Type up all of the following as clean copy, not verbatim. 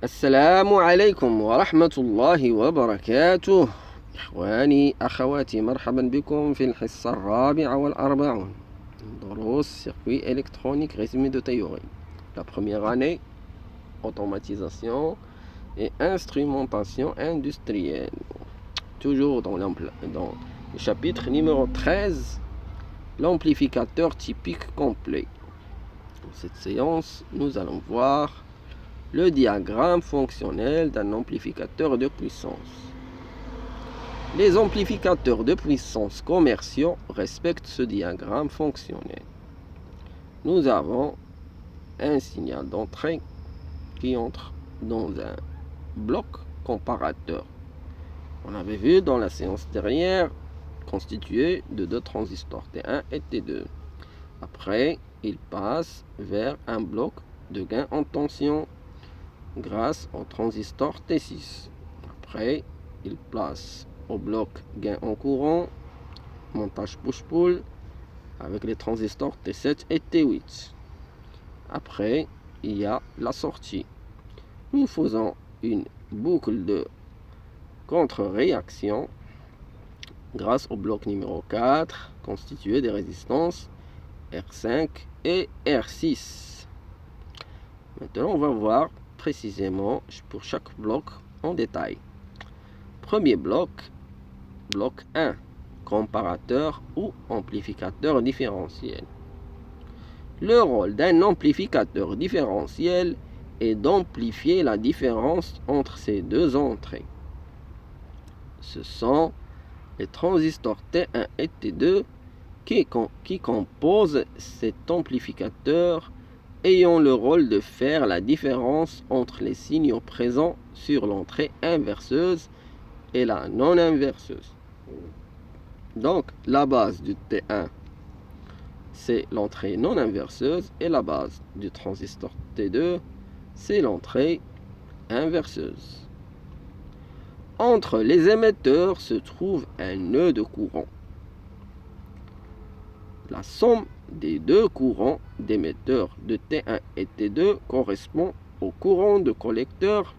السلام عليكم ورحمة الله وبركاته. إخواني أخواتي، مرحبا بكم في الحصة الرابعة والأربعون دروس circuit électronique résumé de théorie. La première année, automatisation et instrumentation industrielle. Toujours dans le chapitre numéro 13, l'amplificateur typique complet. Dans cette séance, nous allons voir le diagramme fonctionnel d'un amplificateur de puissance. Les amplificateurs de puissance commerciaux respectent ce diagramme fonctionnel. Nous avons un signal d'entrée qui entre dans un bloc comparateur. On avait vu dans la séance dernière, constitué de deux transistors T1 et T2. Après, il passe vers un bloc de gain en tension grâce au transistor T6. Après, il place au bloc gain en courant, montage push-pull avec les transistors T7 et T8. Après, il y a la sortie. Nous faisons une boucle de contre-réaction grâce au bloc numéro 4 constitué des résistances R5 et R6. Maintenant, on va voir précisément pour chaque bloc en détail. Premier bloc, bloc 1, comparateur ou amplificateur différentiel. Le rôle d'un amplificateur différentiel est d'amplifier la différence entre ces deux entrées. Ce sont les transistors T1 et T2 qui composent cet amplificateur, ayant le rôle de faire la différence entre les signaux présents sur l'entrée inverseuse et la non inverseuse. Donc la base du T1 c'est l'entrée non inverseuse et la base du transistor T2 c'est l'entrée inverseuse. Entre les émetteurs se trouve un nœud de courant. La somme des deux courants d'émetteurs de T1 et T2 correspond au courant de collecteur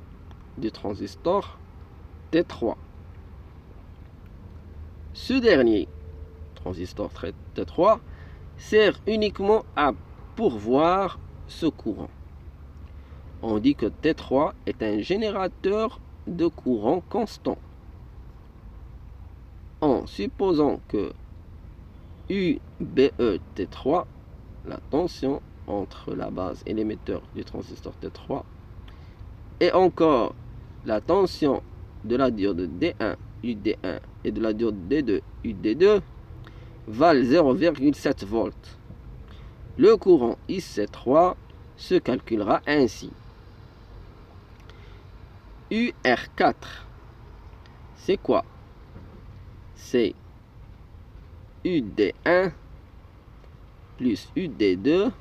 du transistor T3. Ce dernier, transistor T3, sert uniquement à pourvoir ce courant. On dit que T3 est un générateur de courant constant. En supposant que UBE-T3, la tension entre la base et l'émetteur du transistor T3, et encore la tension de la diode D1, UD1 et de la diode D2, UD2, valent 0,7 volts. Le courant IC3 se calculera ainsi. UR4, c'est quoi? C'est UD1 plus UD2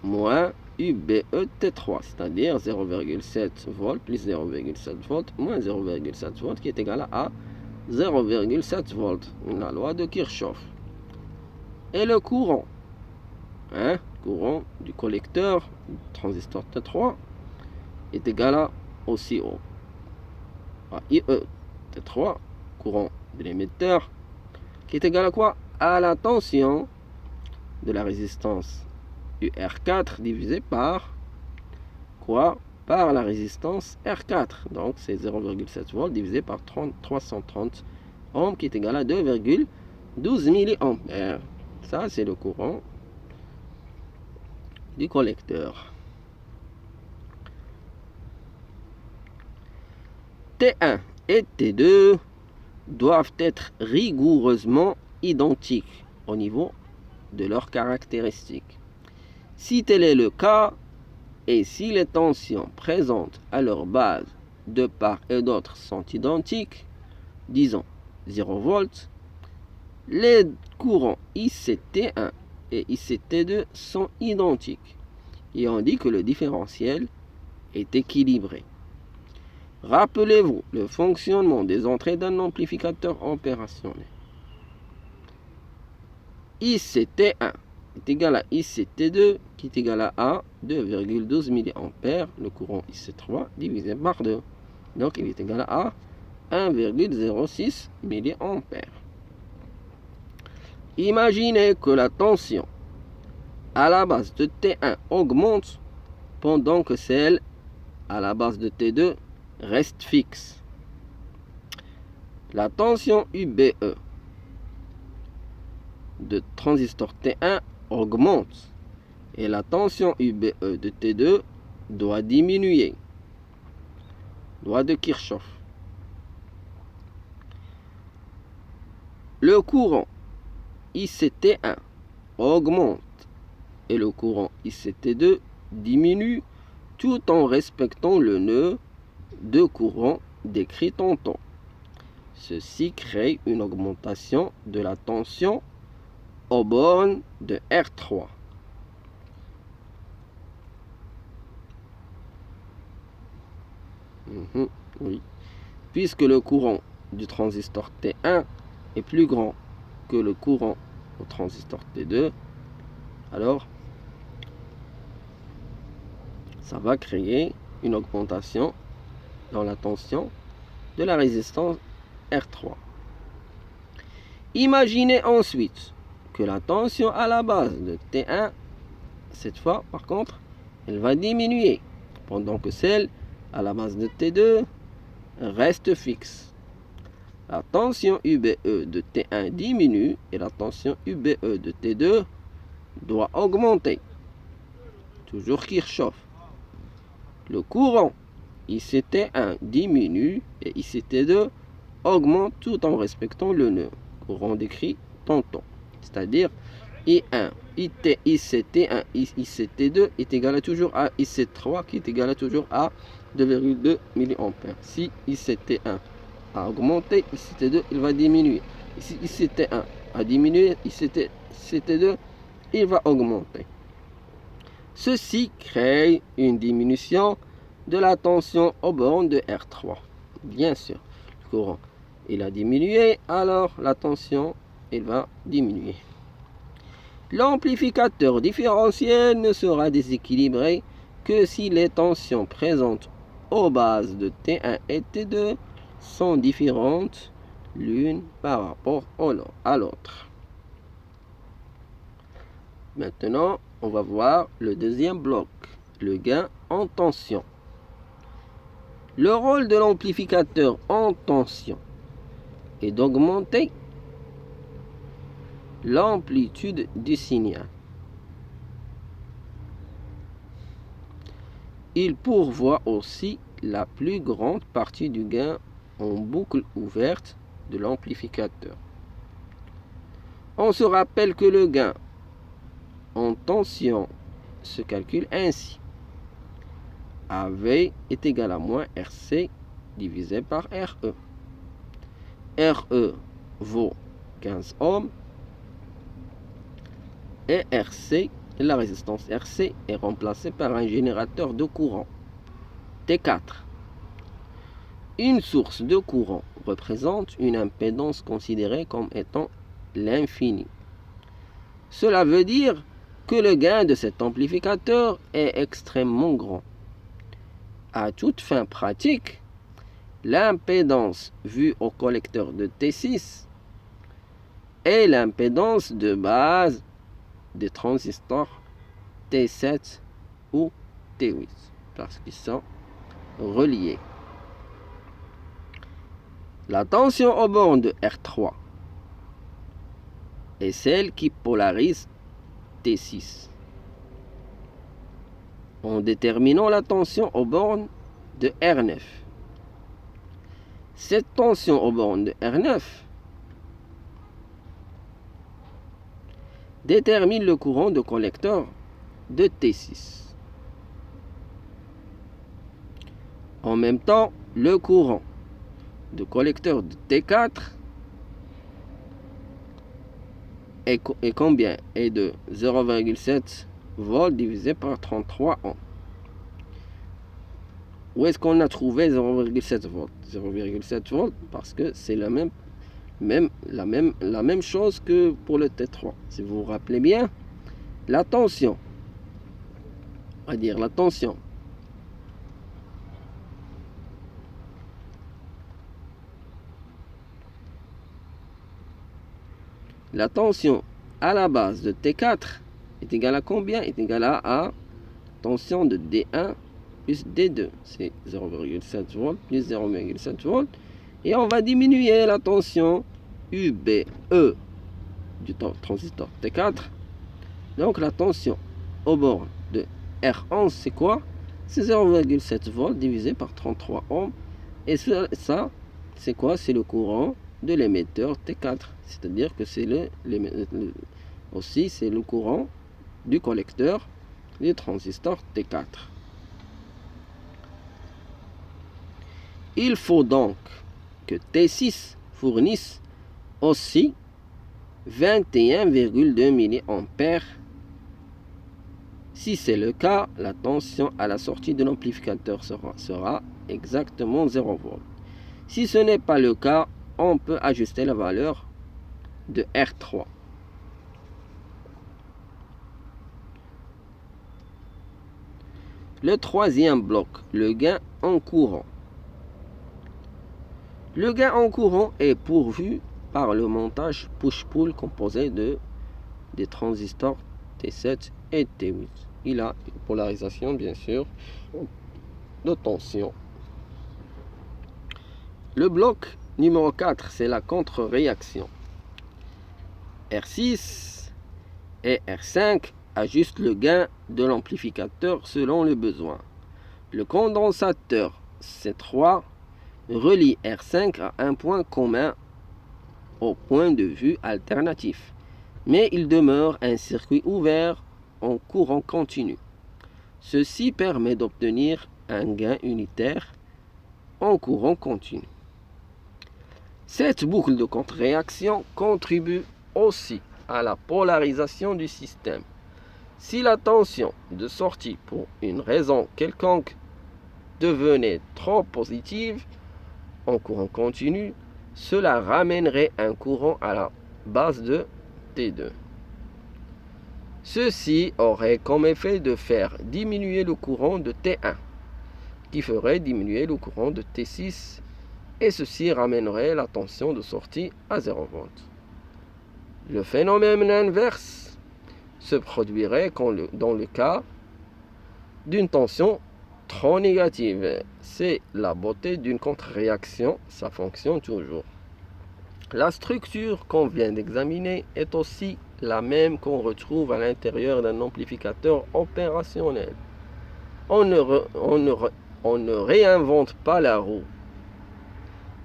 moins UBE-T3, c'est-à-dire 0,7 volts plus 0,7 volts moins 0,7 volts qui est égal à 0,7 volts, la loi de Kirchhoff. Et le courant, courant du collecteur du transistor T3 est égal à aussi à IE-T3, courant de l'émetteur, qui est égal à quoi? À la tension de la résistance UR4 divisé par quoi? Par la résistance R4. Donc c'est 0,7 volts divisé par 330 ohms qui est égal à 2,12 milliampères. Ça c'est le courant du collecteur. T1 et T2 doivent être rigoureusement identiques au niveau de leurs caractéristiques. Si tel est le cas, et si les tensions présentes à leur base de part et d'autre sont identiques, disons 0 volts, les courants ICT1 et ICT2 sont identiques. Et on dit que le différentiel est équilibré. Rappelez-vous le fonctionnement des entrées d'un amplificateur opérationnel. ICT1, est égal à ICT2 qui est égal à 2,12 mA. Le courant IC3 divisé par 2. Donc il est égal à 1,06 mA. Imaginez que la tension à la base de T1 augmente pendant que celle à la base de T2 reste fixe. La tension UBE de transistor T1 augmente et la tension UBE de T2 doit diminuer. Loi de Kirchhoff. Le courant ICT1 augmente et le courant ICT2 diminue tout en respectant le nœud de courant décrit tantôt. Ceci crée une augmentation de la tension aux bornes de R3. Oui. Puisque le courant du transistor T1 est plus grand que le courant au transistor T2, alors ça va créer une augmentation dans la tension de la résistance R3. Imaginez ensuite que la tension à la base de T1, cette fois par contre, elle va diminuer, pendant que celle à la base de T2 reste fixe. La tension UBE de T1 diminue et la tension UBE de T2 doit augmenter. Toujours Kirchhoff. Le courant ICT1 diminue et ICT2 augmente tout en respectant le nœud courant décrit tantôt. C'est-à-dire I1, ICT1, ICT2 est égal à toujours à IC3 qui est égal à toujours à 2,2 mA. Si ICT1 a augmenté, ICT2 il va diminuer. Si ICT1 a diminué, ICT2 il va augmenter. Ceci crée une diminution de la tension aux bornes de R3. Bien sûr, le courant il a diminué, alors la tension il va diminuer. L'amplificateur différentiel ne sera déséquilibré que si les tensions présentes aux bases de T1 et T2 sont différentes l'une par rapport à l'autre. Maintenant, on va voir le deuxième bloc, le gain en tension. Le rôle de l'amplificateur en tension est d'augmenter l'amplitude du signal. Il pourvoit aussi la plus grande partie du gain en boucle ouverte de l'amplificateur. On se rappelle que le gain en tension se calcule ainsi. AV est égal à moins RC divisé par RE. RE vaut 15 ohms et RC, la résistance RC est remplacée par un générateur de courant T4. Une source de courant représente une impédance considérée comme étant l'infini. Cela veut dire que le gain de cet amplificateur est extrêmement grand. À toute fin pratique, l'impédance vue au collecteur de T6 est l'impédance de base des transistors T7 ou T8 parce qu'ils sont reliés. La tension aux bornes de R3 est celle qui polarise T6. En déterminant la tension aux bornes de R9. Cette tension aux bornes de R9 détermine le courant de collecteur de T6. En même temps, le courant de collecteur de T4 est combien? Est de 0,7 volts divisé par 33 ohms. Où est-ce qu'on a trouvé 0,7 volts? 0,7 volts parce que c'est la même chose que pour le T3. Si vous vous rappelez bien, la tension, on va dire la tension à la base de T4 est égale à combien? Est égale à tension de D1 plus D2. C'est 0,7 volts plus 0,7 volts. Et on va diminuer la tension UBE du transistor T4. Donc la tension au bord de R11, c'est quoi? C'est 0,7 volts divisé par 33 ohms. Et ça c'est quoi? C'est le courant de l'émetteur T4. C'est-à-dire que c'est aussi c'est le courant du collecteur du transistor T4. Il faut donc que T6 fournisse aussi 21,2 mA. Si c'est le cas, la tension à la sortie de l'amplificateur sera exactement 0 V. Si ce n'est pas le cas, on peut ajuster la valeur de R3. Le troisième bloc, le gain en courant. Le gain en courant est pourvu par le montage push-pull composé des transistors T7 et T8. Il a une polarisation, bien sûr, de tension. Le bloc numéro 4, c'est la contre-réaction. R6 et R5 ajustent le gain de l'amplificateur selon le besoin. Le condensateur C3 relie R5 à un point commun au point de vue alternatif, mais il demeure un circuit ouvert en courant continu. Ceci permet d'obtenir un gain unitaire en courant continu. Cette boucle de contre-réaction contribue aussi à la polarisation du système. Si la tension de sortie pour une raison quelconque devenait trop positive en courant continu, cela ramènerait un courant à la base de T2. Ceci aurait comme effet de faire diminuer le courant de T1, qui ferait diminuer le courant de T6, et ceci ramènerait la tension de sortie à 0 V. Le phénomène inverse se produirait dans le cas d'une tension trop négative. C'est la beauté d'une contre-réaction, ça fonctionne toujours. La structure qu'on vient d'examiner est aussi la même qu'on retrouve à l'intérieur d'un amplificateur opérationnel. On ne réinvente pas la roue.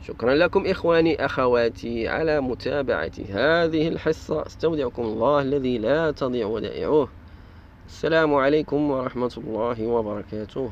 شكرا لكم إخواني أخواتي على متابعة هذه الحصة. استودعكم الله الذي لا تضيع ودائعه. السلام عليكم ورحمة الله وبركاته.